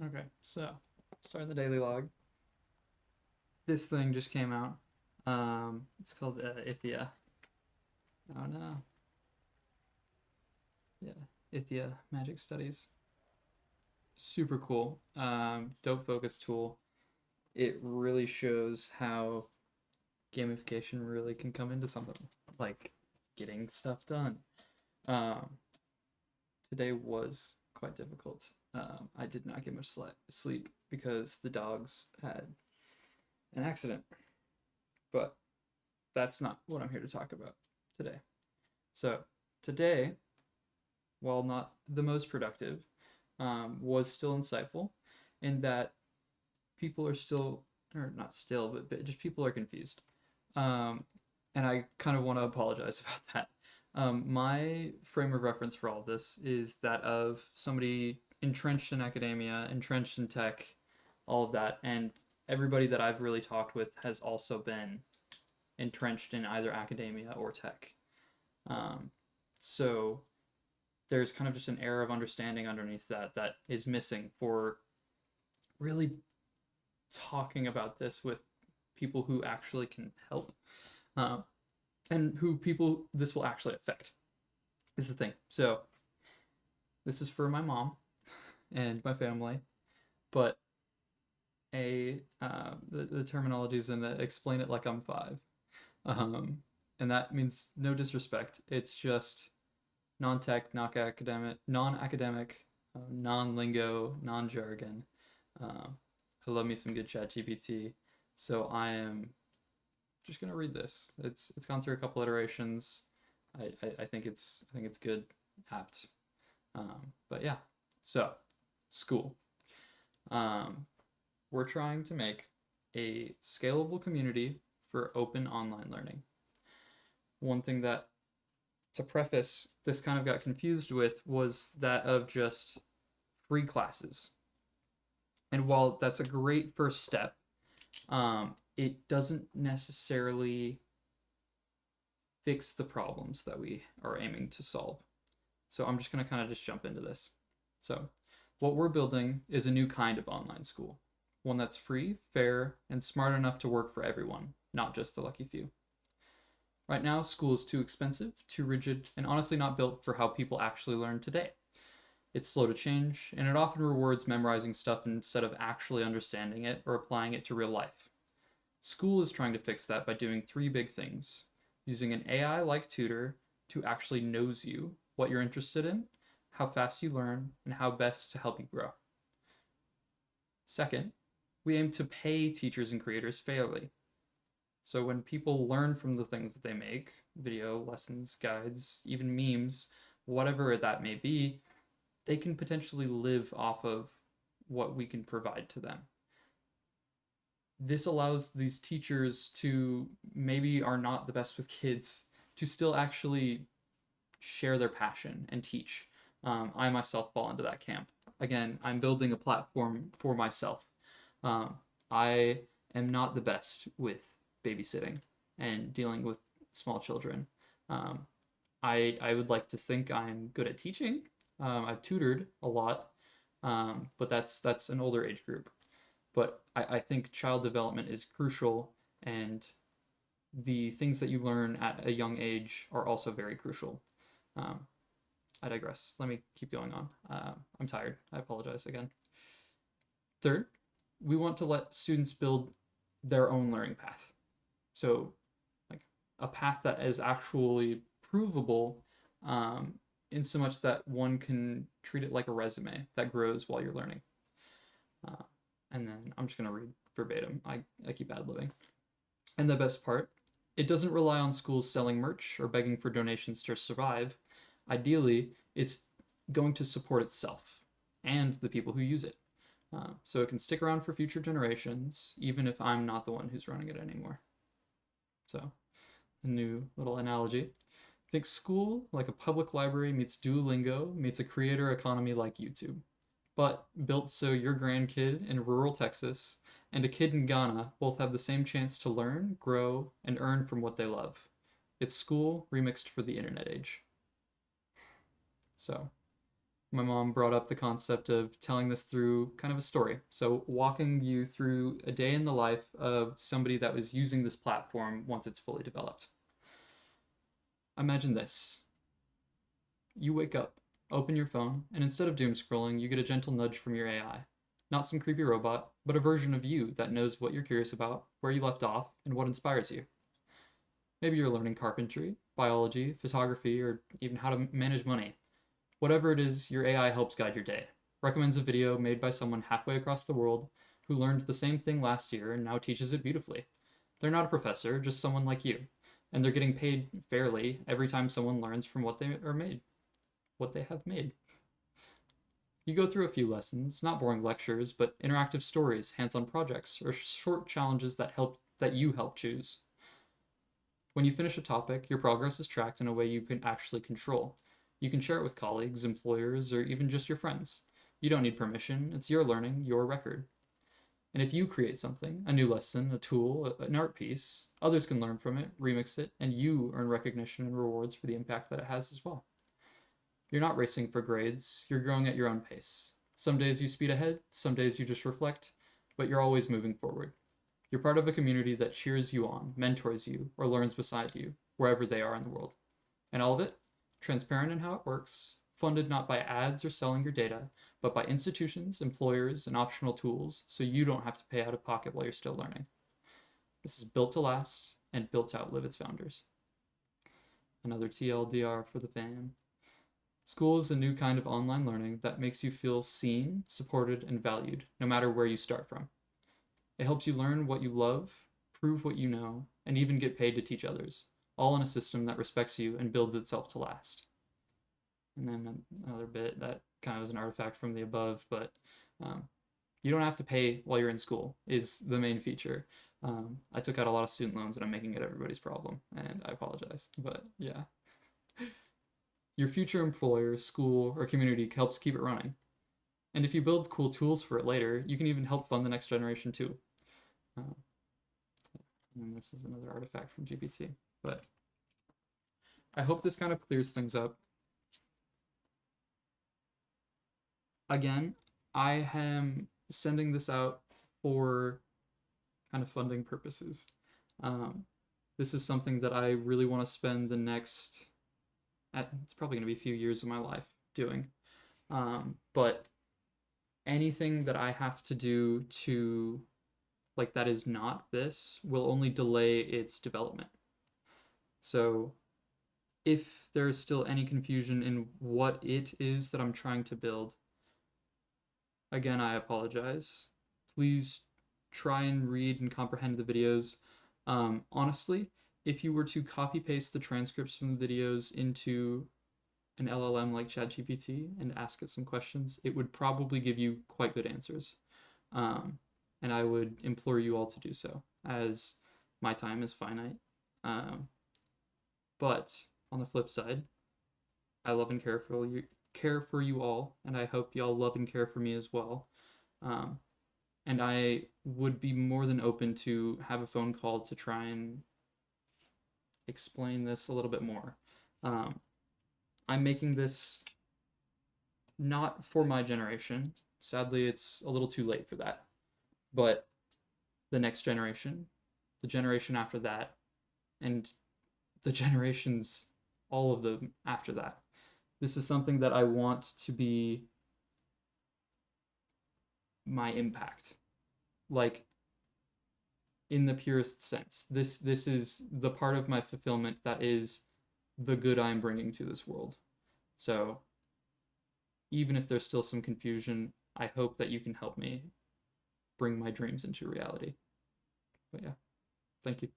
Okay, so starting the daily log. This thing just came out. It's called Ithia. Oh no, yeah, Ithia Magic Studies. Super cool. Dope focus tool. It really shows how gamification really can come into something like getting stuff done. Um, Today was quite difficult. I did not get much sleep because the dogs had an accident, but that's not what I'm here to talk about today. So, today, while not the most productive, was still insightful in that people are still, or not still, but just people are confused. Um, and I kind of want to apologize about that. My frame of reference for all of this is that of somebody entrenched in academia, entrenched in tech, all of that, and everybody that I've really talked with has also been entrenched in either academia or tech. Um, so there's kind of just an air of understanding underneath that is missing for really talking about this with people who actually can help, uh, and who people this will actually affect is the thing. So this is for my mom and my family, but the terminology is in the explain it like I'm five, um, and that means no disrespect. It's just non-tech, non-academic, non-lingo, non-jargon. I love me some good chat GPT. So I am just gonna read this. It's gone through a couple iterations. I think it's good, apt. But yeah, so school. Um, we're trying to make a scalable community for open online learning. One thing that to preface this kind of got confused with was that of just free classes. And while that's a great first step, it doesn't necessarily fix the problems that we are aiming to solve. So I'm just going to kind of just jump into this. So, what we're building is a new kind of online school, one that's free, fair, and smart enough to work for everyone, not just the lucky few. Right now, school is too expensive, too rigid, and honestly not built for how people actually learn today. It's slow to change, and it often rewards memorizing stuff instead of actually understanding it or applying it to real life. School is trying to fix that by doing three big things: using an AI like tutor to actually knows you, what you're interested in, how fast you learn, and how best to help you grow. Second, we aim to pay teachers and creators fairly. So when people learn from the things that they make, video, lessons, guides, even memes, whatever that may be, they can potentially live off of what we can provide to them. This allows these teachers to maybe are not the best with kids to still actually share their passion and teach. I myself fall into that camp. Again, I'm building a platform for myself. Um, I am not the best with babysitting and dealing with small children. Um, I would like to think I'm good at teaching. I've tutored a lot, but that's an older age group. But I think child development is crucial, and the things that you learn at a young age are also very crucial. Um, I digress. Let me keep going on. I'm tired. I apologize again. Third, we want to let students build their own learning path. So, like a path that is actually provable, in so much that one can treat it like a resume that grows while you're learning. Uh, and then I'm just going to read verbatim. I keep ad libbing. And the best part, it doesn't rely on schools selling merch or begging for donations to survive. Ideally, it's going to support itself and the people who use it. So it can stick around for future generations, even if I'm not the one who's running it anymore. So, a new little analogy. Think school like a public library meets Duolingo meets a creator economy like YouTube, but built so your grandkid in rural Texas and a kid in Ghana both have the same chance to learn, grow, and earn from what they love. It's school remixed for the internet age. So, my mom brought up the concept of telling this through kind of a story. So, walking you through a day in the life of somebody that was using this platform once it's fully developed. Imagine this: you wake up, open your phone, and instead of doom scrolling, you get a gentle nudge from your AI. Not some creepy robot, but a version of you that knows what you're curious about, where you left off, and what inspires you. Maybe you're learning carpentry, biology, photography, or even how to manage money. Whatever it is, your AI helps guide your day. Recommends a video made by someone halfway across the world who learned the same thing last year and now teaches it beautifully. They're not a professor, just someone like you. And they're getting paid fairly every time someone learns from what they have made. You go through a few lessons, not boring lectures, but interactive stories, hands-on projects, or short challenges that you help choose. When you finish a topic, your progress is tracked in a way you can actually control. You can share it with colleagues, employers, or even just your friends. You don't need permission, it's your learning, your record. And if you create something, a new lesson, a tool, an art piece, others can learn from it, remix it, and you earn recognition and rewards for the impact that it has as well. You're not racing for grades, you're growing at your own pace. Some days you speed ahead, some days you just reflect, but you're always moving forward. You're part of a community that cheers you on, mentors you, or learns beside you, wherever they are in the world. And all of it, transparent in how it works, funded not by ads or selling your data, but by institutions, employers, and optional tools, so you don't have to pay out of pocket while you're still learning. This is built to last and built to outlive its founders. Another TLDR for the fam. School is a new kind of online learning that makes you feel seen, supported, and valued, no matter where you start from. It helps you learn what you love, prove what you know, and even get paid to teach others, all in a system that respects you and builds itself to last. And then another bit that kind of is an artifact from the above, but you don't have to pay while you're in school is the main feature. I took out a lot of student loans and I'm making it everybody's problem, and I apologize, but yeah. Your future employer, school, or community helps keep it running. And if you build cool tools for it later, you can even help fund the next generation too. And this is another artifact from GPT. But I hope this kind of clears things up. Again, I am sending this out for kind of funding purposes. This is something that I really want to spend the next, it's probably going to be a few years of my life doing. But anything that I have to do to, like, that is not this, will only delay its development. So if there's still any confusion in what it is that I'm trying to build, again, I apologize. Please try and read and comprehend the videos. Honestly, if you were to copy paste the transcripts from the videos into an LLM like ChatGPT and ask it some questions, it would probably give you quite good answers. And I would implore you all to do so, as my time is finite. But on the flip side, I love and care for you all, and I hope y'all love and care for me as well. And I would be more than open to have a phone call to try and explain this a little bit more. I'm making this not for my generation. Sadly, it's a little too late for that. But the next generation, the generation after that, and the generations, all of them after that. This is something that I want to be my impact. Like, in the purest sense. This is the part of my fulfillment that is the good I'm bringing to this world. So even if there's still some confusion, I hope that you can help me bring my dreams into reality. But yeah, thank you.